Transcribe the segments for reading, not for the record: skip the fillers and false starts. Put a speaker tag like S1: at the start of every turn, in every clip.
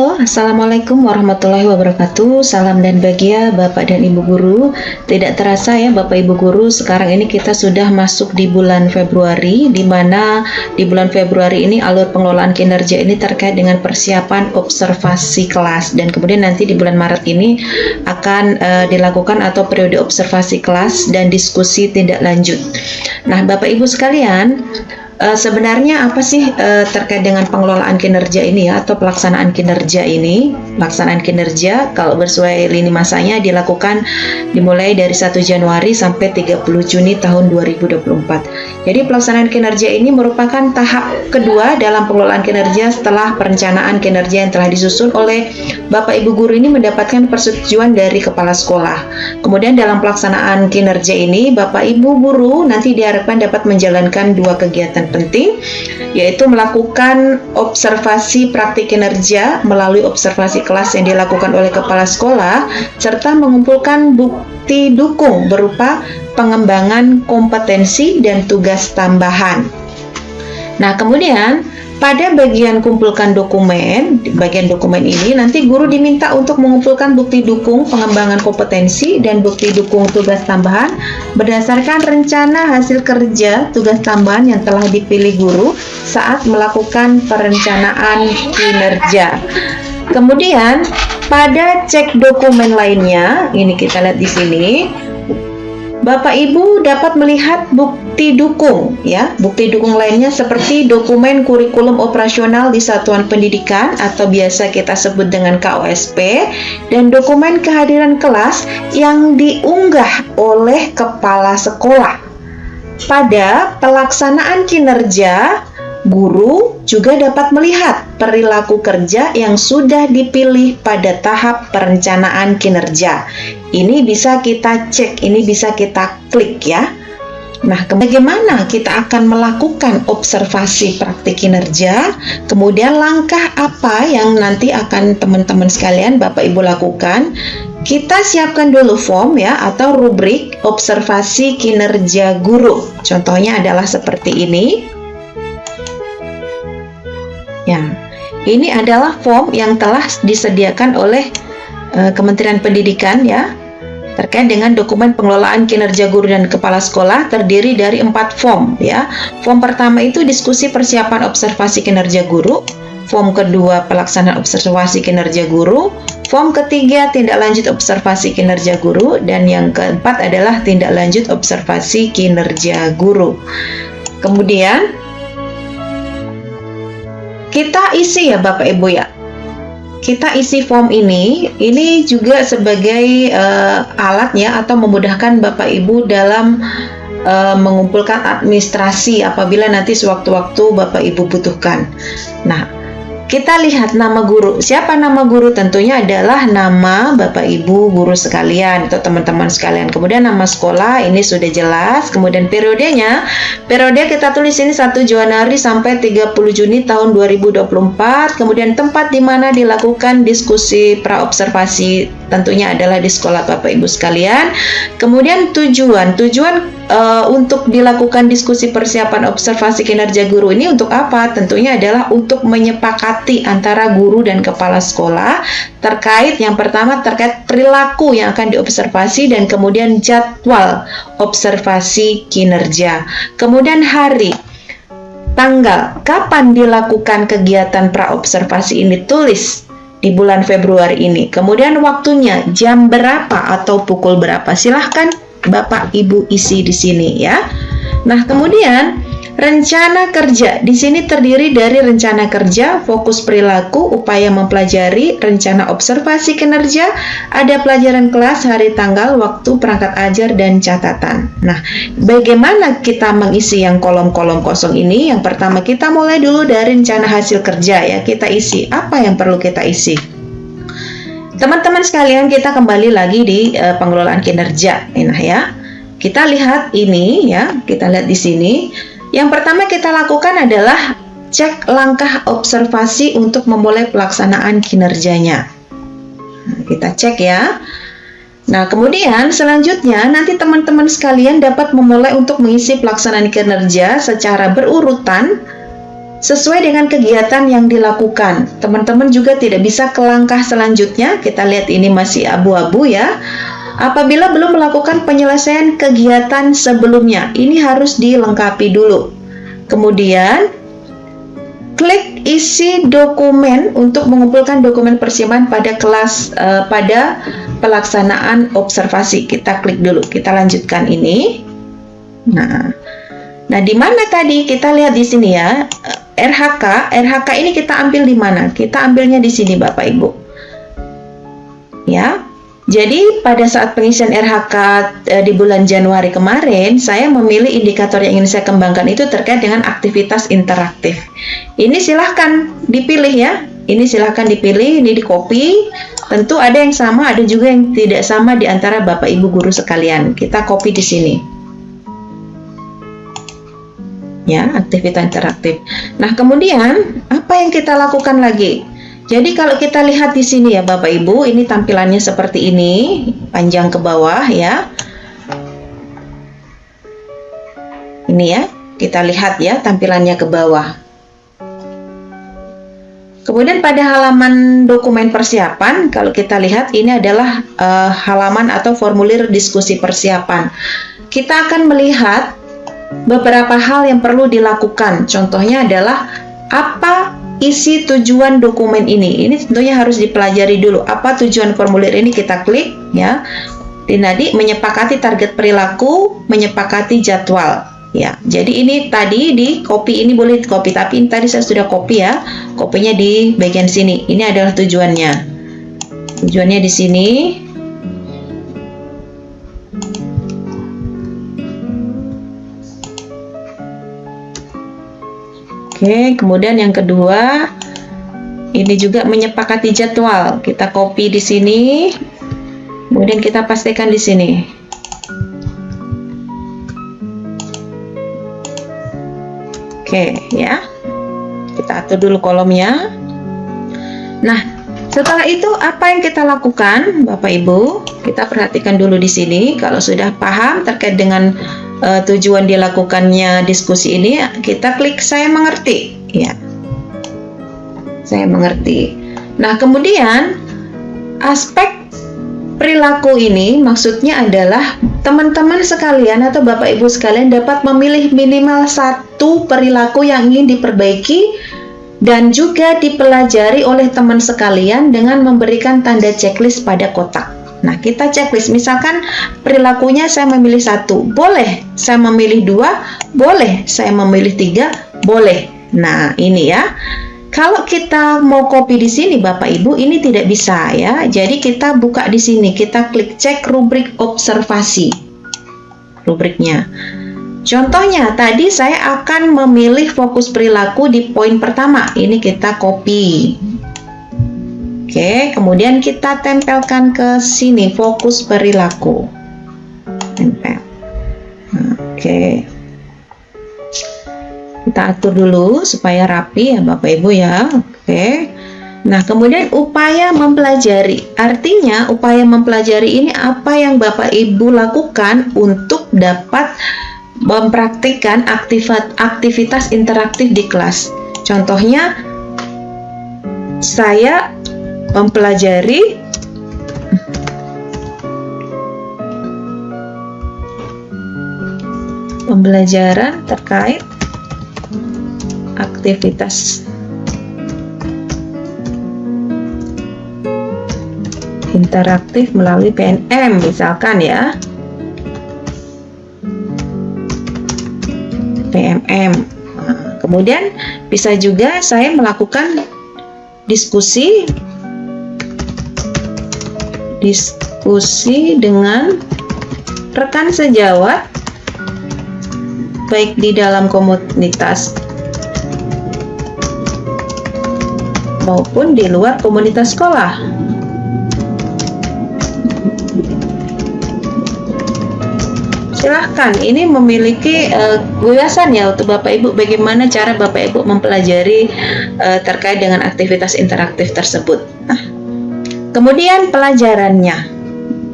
S1: Halo, Assalamualaikum warahmatullahi wabarakatuh. Salam dan bahagia Bapak dan Ibu Guru. Tidak terasa ya Bapak Ibu Guru, sekarang ini kita sudah masuk di bulan Februari, di mana di bulan Februari ini alur pengelolaan kinerja ini terkait dengan persiapan observasi kelas, dan kemudian nanti di bulan Maret ini akan dilakukan atau periode observasi kelas dan diskusi tindak lanjut. Nah, Bapak Ibu sekalian, sebenarnya apa sih terkait dengan pengelolaan kinerja ini ya, atau pelaksanaan kinerja ini? Pelaksanaan kinerja kalau bersesuai lini masanya dilakukan dimulai dari 1 Januari sampai 30 Juni tahun 2024. Jadi pelaksanaan kinerja ini merupakan tahap kedua dalam pengelolaan kinerja setelah perencanaan kinerja yang telah disusun oleh Bapak Ibu Guru ini mendapatkan persetujuan dari Kepala Sekolah. Kemudian dalam pelaksanaan kinerja ini Bapak Ibu Guru nanti diharapkan dapat menjalankan dua kegiatan penting, yaitu melakukan observasi praktik kinerja melalui observasi kelas yang dilakukan oleh Kepala Sekolah, serta mengumpulkan bukti dukung berupa pengembangan kompetensi dan tugas tambahan. Nah, kemudian pada bagian kumpulkan dokumen, di bagian dokumen ini nanti guru diminta untuk mengumpulkan bukti dukung pengembangan kompetensi dan bukti dukung tugas tambahan berdasarkan rencana hasil kerja tugas tambahan yang telah dipilih guru saat melakukan perencanaan kinerja. Kemudian pada cek dokumen lainnya, ini kita lihat di sini, Bapak Ibu dapat melihat bukti dukung ya. Bukti dukung lainnya seperti dokumen kurikulum operasional di satuan pendidikan atau biasa kita sebut dengan KOSP, dan dokumen kehadiran kelas yang diunggah oleh kepala sekolah. Pada pelaksanaan kinerja, guru juga dapat melihat perilaku kerja yang sudah dipilih pada tahap perencanaan kinerja. Ini bisa kita cek, ini bisa kita klik ya. Nah, bagaimana kita akan melakukan observasi praktik kinerja? Kemudian langkah apa yang nanti akan teman-teman sekalian Bapak Ibu lakukan? Kita siapkan dulu form ya, atau rubrik observasi kinerja guru. Contohnya adalah seperti ini. Ya, ini adalah form yang telah disediakan oleh Kementerian Pendidikan ya, terkait dengan dokumen pengelolaan kinerja guru dan kepala sekolah, terdiri dari 4 form ya. Form pertama itu diskusi persiapan observasi kinerja guru, form kedua pelaksanaan observasi kinerja guru, form ketiga tindak lanjut observasi kinerja guru, dan yang keempat adalah tindak lanjut observasi kinerja guru. Kemudian kita isi ya Bapak Ibu ya. Kita isi form ini juga sebagai alat ya, atau memudahkan Bapak Ibu dalam mengumpulkan administrasi apabila nanti sewaktu-waktu Bapak Ibu butuhkan. Nah, kita lihat nama guru. Siapa nama guru? Tentunya adalah nama Bapak Ibu guru sekalian atau teman-teman sekalian. Kemudian nama sekolah ini sudah jelas. Kemudian periodenya, periode kita tulis ini 1 Januari sampai 30 Juni tahun 2024. Kemudian tempat di mana dilakukan diskusi praobservasi tentunya adalah di sekolah Bapak Ibu sekalian. Kemudian tujuan untuk dilakukan diskusi persiapan observasi kinerja guru ini untuk apa? Tentunya adalah untuk menyepakati antara guru dan kepala sekolah terkait yang pertama terkait perilaku yang akan diobservasi, dan kemudian jadwal observasi kinerja. Kemudian hari, tanggal, kapan dilakukan kegiatan praobservasi ini, tulis di bulan Februari ini. Kemudian waktunya, jam berapa atau pukul berapa, silahkan Bapak Ibu isi di sini ya. Nah, kemudian rencana kerja di sini terdiri dari rencana kerja, fokus perilaku, upaya mempelajari, rencana observasi kinerja, ada pelajaran kelas, hari, tanggal, waktu, perangkat ajar, dan catatan. Nah, bagaimana kita mengisi yang kolom-kolom kosong ini? Yang pertama kita mulai dulu dari rencana hasil kerja ya. Kita isi apa yang perlu kita isi. Teman-teman sekalian, kita kembali lagi di pengelolaan kinerja. Nah ya, kita lihat ini ya, kita lihat di sini. Yang pertama kita lakukan adalah cek langkah observasi untuk memulai pelaksanaan kinerjanya. Nah, kita cek ya. Nah, kemudian selanjutnya nanti teman-teman sekalian dapat memulai untuk mengisi pelaksanaan kinerja secara berurutan sesuai dengan kegiatan yang dilakukan. Teman-teman juga tidak bisa ke langkah selanjutnya. Kita lihat ini masih abu-abu ya. Apabila belum melakukan penyelesaian kegiatan sebelumnya, ini harus dilengkapi dulu. Kemudian, klik isi dokumen untuk mengumpulkan dokumen persiapan pada kelas pada pelaksanaan observasi. Kita klik dulu, kita lanjutkan ini. Nah, di mana tadi kita lihat di sini ya, RHK ini kita ambil di mana? Kita ambilnya di sini Bapak Ibu. Ya. Jadi pada saat pengisian RHK di bulan Januari kemarin, saya memilih indikator yang ingin saya kembangkan itu terkait dengan aktivitas interaktif. Ini silahkan dipilih ya. Ini silahkan dipilih, ini di copy. Tentu ada yang sama, ada juga yang tidak sama di antara Bapak Ibu guru sekalian. Kita copy di sini. Ya, aktivitas interaktif. Nah, kemudian apa yang kita lakukan lagi? Jadi kalau kita lihat di sini ya Bapak Ibu, ini tampilannya seperti ini, panjang ke bawah ya. Ini ya, kita lihat ya tampilannya ke bawah. Kemudian pada halaman dokumen persiapan, kalau kita lihat ini adalah halaman atau formulir diskusi persiapan. Kita akan melihat beberapa hal yang perlu dilakukan. Contohnya adalah apa isi tujuan dokumen ini. Ini tentunya harus dipelajari dulu. Apa tujuan formulir ini, kita klik ya. Tadi menyepakati target perilaku, menyepakati jadwal. Ya, jadi ini tadi di copy, ini boleh di copy, tapi ini tadi saya sudah copy ya. Kopinya di bagian sini. Ini adalah tujuannya. Tujuannya di sini. Oke, kemudian yang kedua, ini juga menyepakati jadwal. Kita copy di sini, kemudian kita pastikan di sini. Oke, ya. Kita atur dulu kolomnya. Nah, setelah itu apa yang kita lakukan, Bapak Ibu? Kita perhatikan dulu di sini. Kalau sudah paham terkait dengan tujuan dilakukannya diskusi ini, kita klik saya mengerti ya. Saya mengerti. Nah, kemudian aspek perilaku ini maksudnya adalah teman-teman sekalian atau Bapak Ibu sekalian dapat memilih minimal satu perilaku yang ingin diperbaiki dan juga dipelajari oleh teman sekalian dengan memberikan tanda checklist pada kotak. Nah, kita checklist, misalkan perilakunya saya memilih 1, boleh. Saya memilih 2, boleh. Saya memilih 3, boleh. Nah, ini ya. Kalau kita mau copy di sini Bapak Ibu, ini tidak bisa ya. Jadi kita buka di sini, kita klik cek rubrik observasi. Rubriknya. Contohnya, tadi saya akan memilih fokus perilaku di poin pertama. Ini kita copy. Oke, kemudian kita tempelkan ke sini, fokus perilaku. Tempel. Oke. Kita atur dulu supaya rapi ya Bapak Ibu ya. Oke. Nah, kemudian upaya mempelajari. Artinya, upaya mempelajari ini apa yang Bapak Ibu lakukan untuk dapat mempraktikkan aktivitas interaktif di kelas. Contohnya, saya mempelajari pembelajaran terkait aktivitas interaktif melalui PNM misalkan ya, PMM. Nah, kemudian bisa juga saya melakukan diskusi dengan rekan sejawat baik di dalam komunitas maupun di luar komunitas sekolah. Silahkan, ini memiliki gagasan ya untuk Bapak Ibu bagaimana cara Bapak Ibu mempelajari terkait dengan aktivitas interaktif tersebut. Nah, kemudian pelajarannya.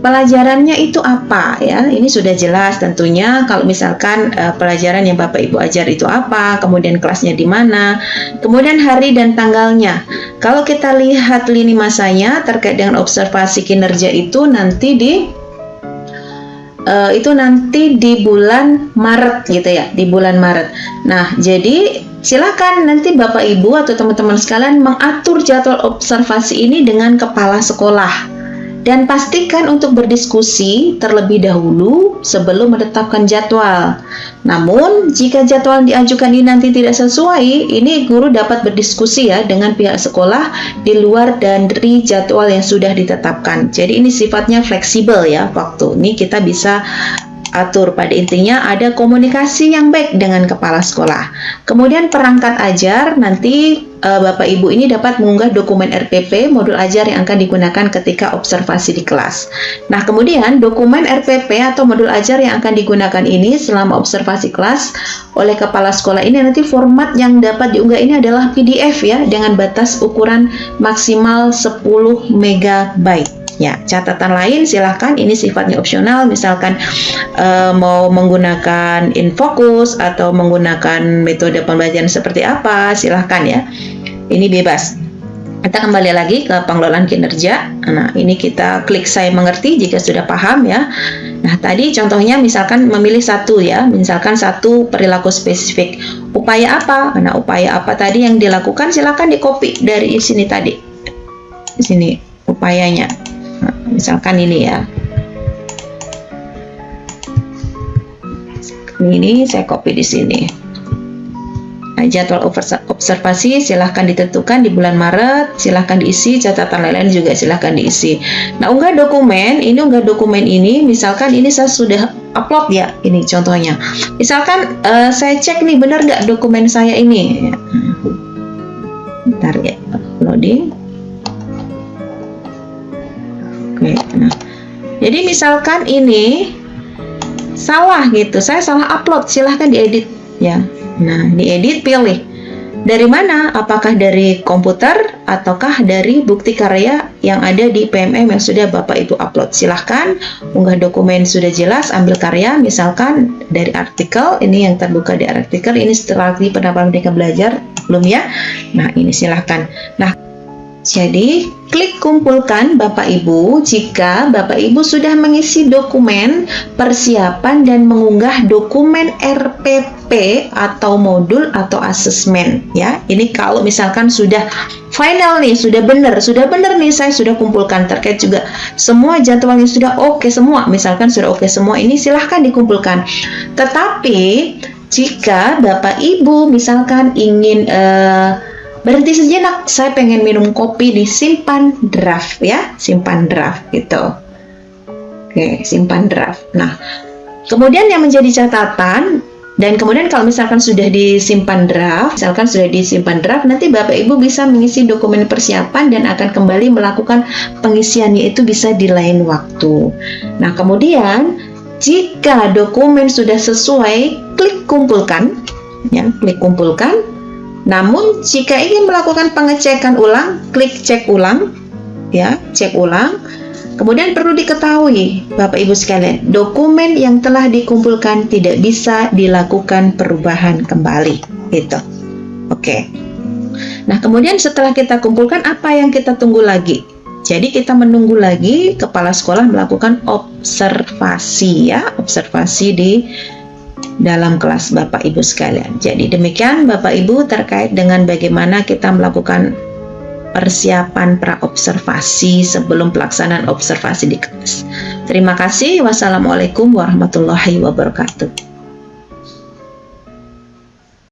S1: pelajarannya itu apa ya? Ini sudah jelas tentunya kalau misalkan pelajaran yang Bapak Ibu ajar itu apa, kemudian kelasnya di mana, kemudian hari dan tanggalnya. Kalau kita lihat lini masanya terkait dengan observasi kinerja itu nanti di bulan Maret gitu ya, di bulan Maret. Nah, jadi silakan nanti Bapak Ibu atau teman-teman sekalian mengatur jadwal observasi ini dengan kepala sekolah. Dan pastikan untuk berdiskusi terlebih dahulu sebelum menetapkan jadwal. Namun, jika jadwal yang diajukan ini nanti tidak sesuai, ini guru dapat berdiskusi ya dengan pihak sekolah di luar dari jadwal yang sudah ditetapkan. Jadi ini sifatnya fleksibel ya waktu. Ini kita bisa atur, pada intinya ada komunikasi yang baik dengan kepala sekolah. Kemudian perangkat ajar, nanti Bapak Ibu ini dapat mengunggah dokumen RPP modul ajar yang akan digunakan ketika observasi di kelas. Nah, kemudian dokumen RPP atau modul ajar yang akan digunakan ini selama observasi kelas oleh kepala sekolah ini nanti format yang dapat diunggah ini adalah PDF ya, dengan batas ukuran maksimal 10 MB. Ya, catatan lain silahkan, ini sifatnya opsional, misalkan mau menggunakan infocus atau menggunakan metode pembelajaran seperti apa, silahkan ya. Ini bebas. Kita kembali lagi ke pengelolaan kinerja. Nah, ini kita klik saya mengerti jika sudah paham ya. Nah, tadi contohnya misalkan memilih satu ya, misalkan satu perilaku spesifik. Upaya apa? Nah, upaya apa tadi yang dilakukan, silahkan di-copy dari sini tadi. Di sini upayanya. Nah, misalkan ini ya. Ini saya copy di sini. Nah, jadwal observasi silahkan ditentukan di bulan Maret, silahkan diisi, catatan lain-lain juga silahkan diisi. Nah, unggah dokumen ini, misalkan ini saya sudah upload ya, ini contohnya. Misalkan saya cek nih benar nggak dokumen saya ini. Bentar ya, loading. Oke, nah, jadi misalkan ini salah gitu, saya salah upload, silahkan diedit ya. Nah, diedit, pilih dari mana, apakah dari komputer ataukah dari bukti karya yang ada di PMM yang sudah Bapak Ibu upload. Silahkan unggah dokumen sudah jelas, ambil karya misalkan dari artikel, ini yang terbuka di artikel, ini strategi penerapan Merdeka Belajar belum ya. Nah, ini silahkan. Nah, jadi klik kumpulkan Bapak Ibu jika Bapak Ibu sudah mengisi dokumen persiapan dan mengunggah dokumen RPP atau modul atau asesmen ya. Ini kalau misalkan sudah final nih, sudah benar nih, saya sudah kumpulkan terkait juga semua jadwalnya sudah oke semua, misalkan sudah oke semua, ini silahkan dikumpulkan. Tetapi jika Bapak Ibu misalkan ingin berhenti sejenak, saya pengen minum kopi, disimpan draft ya, simpan draft gitu. Oke, simpan draft. Nah, kemudian yang menjadi catatan, dan kemudian kalau misalkan sudah disimpan draft, nanti Bapak Ibu bisa mengisi dokumen persiapan dan akan kembali melakukan pengisiannya itu bisa di lain waktu. Nah, kemudian jika dokumen sudah sesuai, klik kumpulkan ya, klik kumpulkan. Namun jika ingin melakukan pengecekan ulang, klik cek ulang ya, cek ulang. Kemudian perlu diketahui Bapak Ibu sekalian, dokumen yang telah dikumpulkan tidak bisa dilakukan perubahan kembali gitu. Oke. Nah, kemudian setelah kita kumpulkan, apa yang kita tunggu lagi? Jadi kita menunggu lagi kepala sekolah melakukan observasi ya, observasi di dalam kelas Bapak Ibu sekalian. Jadi demikian Bapak Ibu terkait dengan bagaimana kita melakukan persiapan pra-observasi sebelum pelaksanaan observasi di kelas. Terima kasih. Wassalamualaikum warahmatullahi wabarakatuh.